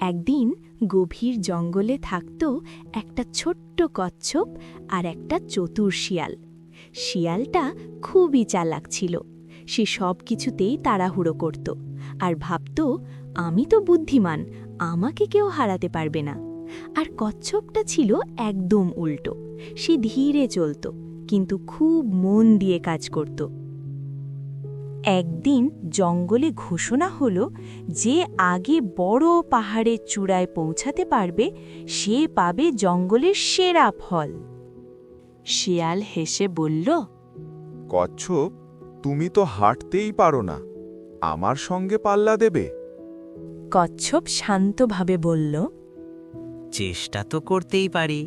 একদিন গভীর জঙ্গলে থাকত একটা ছোট্ট কচ্ছপ আর একটা চতুর শিয়াল। শিয়ালটা খুবই চালাক ছিল। সে সব কিছুতেই তাড়াহুড়ো করত আর ভাবত, আমি তো বুদ্ধিমান, আমাকে কেউ হারাতে পারবে না। আর কচ্ছপটা ছিল একদম উল্টো। সে ধীরে চলত, কিন্তু খুব মন দিয়ে কাজ করত। একদিন জঙ্গলে ঘোষণা হলো, যে আগে বড় পাহাড়ের চূড়ায় পৌঁছাতে পারবে সে পাবে জঙ্গলের সেরা ফল। শিয়াল হেসে বলল, কচ্ছপ, তুমি তো হাঁটতেই পারো না, আমার সঙ্গে পাল্লা দেবে? কচ্ছপ শান্তভাবে বলল, চেষ্টা তো করতেই পারি।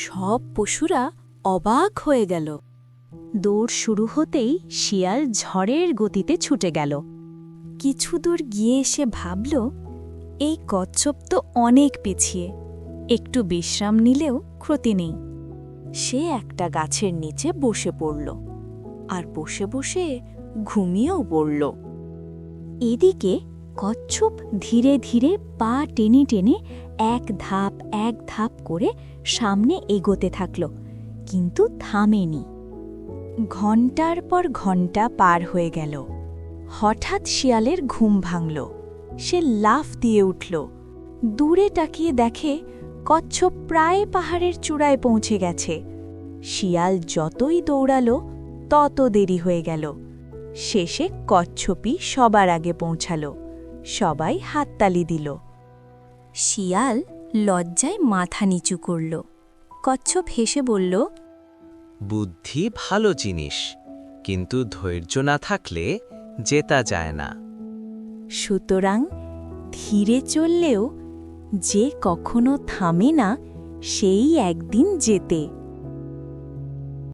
সব পশুরা অবাক হয়ে গেল। দৌড় শুরু হতেই শিয়াল ঝড়ের গতিতে ছুটে গেল। কিছু দূর গিয়ে এসে ভাবল, এই কচ্ছপ তো অনেক পিছিয়ে, একটু বিশ্রাম নিলেও ক্ষতি নেই। সে একটা গাছের নিচে বসে পড়ল আর বসে বসে ঘুমিয়েও পড়ল। এদিকে কচ্ছপ ধীরে ধীরে পা টেনে টেনে এক ধাপ করে সামনে এগোতে থাকল, কিন্তু থামেনি। ঘণ্টার পর ঘণ্টা পার হয়ে গেল। হঠাৎ শিয়ালের ঘুম ভাঙল। সে লাফ দিয়ে উঠল। দূরে তাকিয়ে দেখে কচ্ছপ প্রায় পাহাড়ের চূড়ায় পৌঁছে গেছে। শিয়াল যতই দৌড়ালো তত দেরি হয়ে গেল। শেষে কচ্ছপই সবার আগে পৌঁছাল। সবাই হাততালি দিল। শিয়াল লজ্জায় মাথা নিচু করল। কচ্ছপ হেসে বলল, বুদ্ধি ভালো জিনিস, কিন্তু ধৈর্য না থাকলে জেতা যায় না। সুতরাং ধীরে চললেও যে কখনো থামে না সেই একদিন জেতে।